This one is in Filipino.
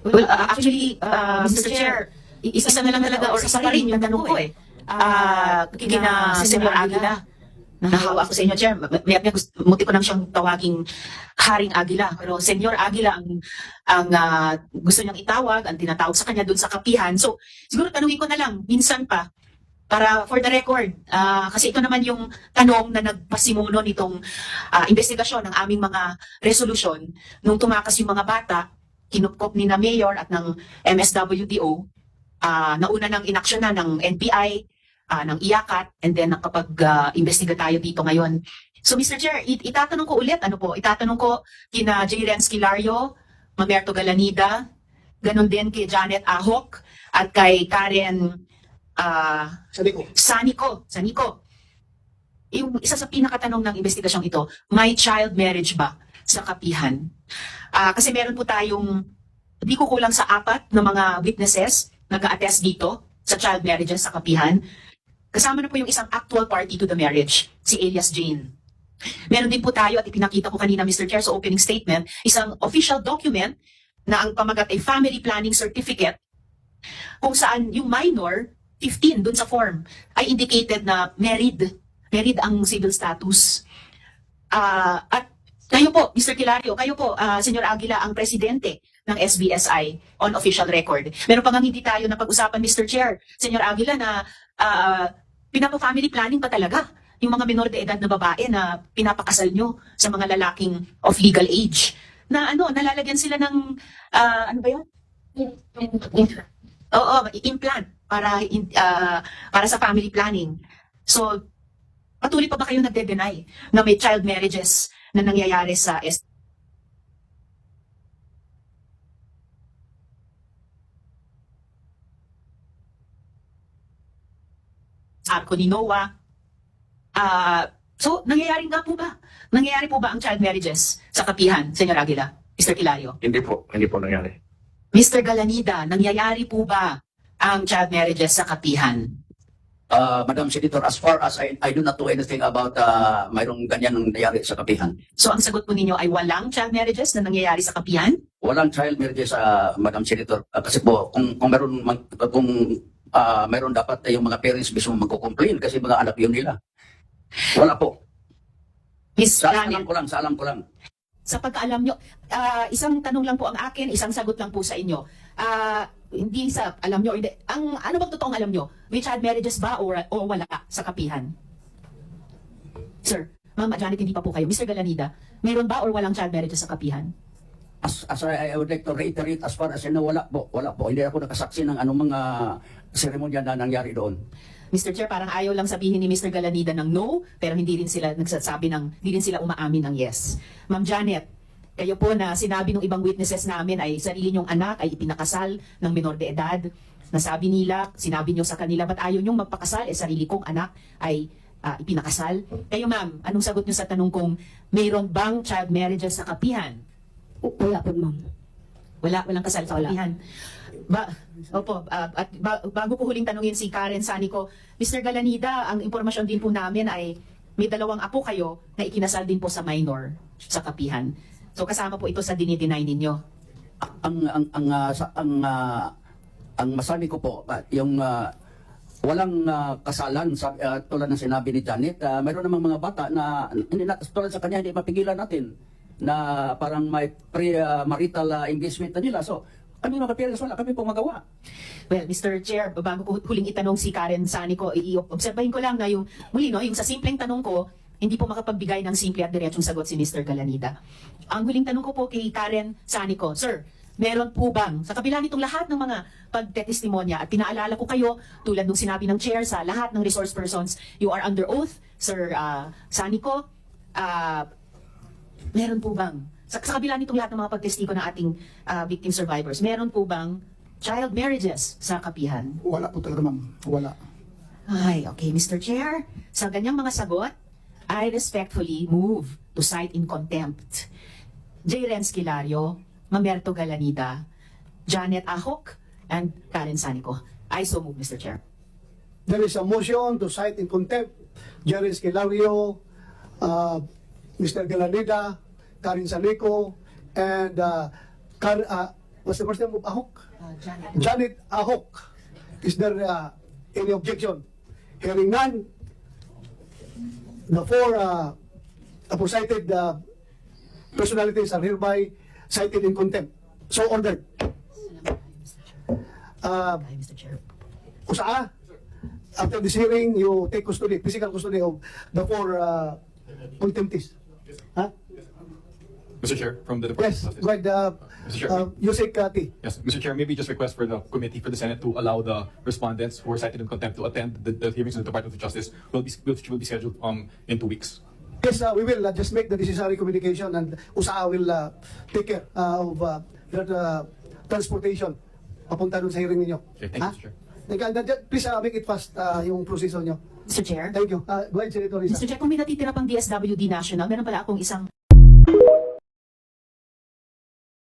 Well, actually, Mr. Chair, isa na lang talaga or isa pa rin yung tanong ko eh. Kina Senyor Aguila, nahawa ako sa inyo, Chair. Muti ko nang siyang tawaging Haring Aguila. Pero Senyor Aguila ang gusto niyang itawag, ang tinatawag sa kanya dun sa kapihan. So, siguro tanungin ko na lang, minsan pa, para for the record, kasi ito naman yung tanong na nagpasimuno nitong investigasyon ng aming mga resolusyon nung tumakas yung mga bata, kinupkop ni na Mayor at ng MSWDO, nauna ng inaksyonan ng NBI, ng IACAT, and then nakapag-investiga tayo dito ngayon. So Mr. Chair, itatanong ko ulit, itatanong ko kina J. Renz Kilario, Mamerto Galanida, ganon din kay Janet Ahok, at kay Karen Sanico. Yung isa sa pinakatanong ng investigasyong ito, may child marriage ba sa kapihan? Kasi meron po tayong, di ko kulang sa 4 na mga witnesses nag-a-attest dito sa child marriages sa kapihan. Kasama na po yung isang actual party to the marriage, si Elias Jane. Meron din po tayo, at ipinakita ko kanina, Mr. Chair, sa opening statement, isang official document na ang pamagat ay Family Planning Certificate, kung saan yung minor, 15 dun sa form, ay indicated na married ang civil status. At kayo po, Mr. Kilario, kayo po, Senyor Aguila, ang presidente ng SBSI on official record. Meron pa nga hindi tayo na pag-usapan, Mr. Chair, Senyor Aguila, na pinapa-family planning pa talaga yung mga minor de edad na babae na pinapakasal nyo sa mga lalaking of legal age. Na nalalagyan sila ng, ano ba yun? Oo, implant para sa family planning. So, patuloy pa ba kayo nagde-deny na may child marriages na nangyayari sa Arco ni Noah? So, nangyayari nga po ba? Nangyayari po ba ang child marriages sa kapihan, Senyor Aguila? Mr. Kilario? Hindi po nangyari. Mr. Galanida, nangyayari po ba ang child marriages sa kapihan? Madam Senator, as far as I do not know anything about mayroong ganyan nangyayari sa kapihan. So ang sagot po ninyo ay walang child marriages na nangyayari sa kapihan? Walang child marriages, Madam Senator. Kasi po, kung mayroon dapat yung mga parents mismo magko-complain kasi mga anak yun nila. Wala po. Sa alam ko lang. Sa pagkaalam nyo, isang tanong lang po ang akin, isang sagot lang po sa inyo. Hindi sa alam nyo, hindi. Ano bang totoong alam nyo? May child marriages ba o wala sa kapihan? Sir, Ma'am Janet, hindi pa po kayo. Mr. Galanida, meron ba or walang child marriages sa kapihan? As I would like to reiterate, as far as I know, wala po. Hindi ako nakasaksi ng anong mga seremonya na nangyari doon. Mr. Chair, parang ayaw lang sabihin ni Mr. Galanida ng no, pero hindi rin sila umaamin ng yes. Ma'am Janet, kayo po na sinabi ng ibang witnesses namin ay sarili niyong anak ay ipinakasal ng minor de edad. Sinabi niyo sa kanila, ba't ayaw niyong magpakasal? Sarili kong anak ay ipinakasal. Kayo ma'am, anong sagot niyo sa tanong kung mayroon bang child marriages sa kapihan? Wala po, ma'am. Walang kasal sa kapihan. Bago po huling tanungin si Karen Sanico, Mr. Galanida, ang impormasyon din po namin ay may 2 apo kayo na ikinasal din po sa minor sa kapihan. So kasama po ito sa dinideny ninyo. Ang masabi ko po, yung walang kasalan, tulad ng sinabi ni Janet, mayroon namang mga bata na tulad sa kanya hindi mapigilan natin na parang may pre-marital engagement na nila. So, kami mga parents, wala kami pong magawa. Well, Mr. Chair, bago ko huling itanong si Karen Sanico, i-obserbahin ko lang na yung sa simpleng tanong ko, hindi po makapagbigay ng simple at diretsong sagot si Mr. Galanida. Ang huling tanong ko po kay Karen Sanico, Sir, meron po bang, sa kabila nitong lahat ng mga pagtetestimonya, at pinaalala ko kayo, tulad nung sinabi ng Chair sa lahat ng resource persons, you are under oath, Sir Sanico, meron po bang, sa kabila nitong lahat ng mga pagtestigo ng ating victim survivors, meron po bang child marriages sa kapihan? Wala po talaga, ma'am. Wala. Ay, okay, Mr. Chair, sa ganyang mga sagot, I respectfully move to cite in contempt J. Renz Kilario, Mamerto Galanida, Janet Ahok, and Karen Sanico. I so move, Mr. Chair. There is a motion to cite in contempt Jerry Esquilario, Mr. Galanida, Karin Sanico, and What's the first name of Ahok? Janet. Janet Ahok. Is there any objection? Hearing none, the four aforecited personalities are hereby cited in contempt. So ordered. Mr. Chair. Usaa, after this hearing, you take custody, physical custody of the four contemptees. Huh? Mr. Chair, from the Department Yes, of Justice. go ahead, Mr. Chair. Yusek T. Yes, Mr. Chair, maybe just request for the committee, for the Senate, to allow the respondents who are cited in contempt to attend the hearings in the Department of Justice, which will be scheduled in 2 weeks. Yes, we will just make the necessary communication and USAA will take care of their transportation papunta dun sa hearing ninyo. Okay, thank you, Mr. Chair. Please make it fast yung proseso nyo. Mr. Chair. Thank you. Go ahead, Senator Risa. Mr. Chair, kung may natitira pang DSWD National, meron pala akong isang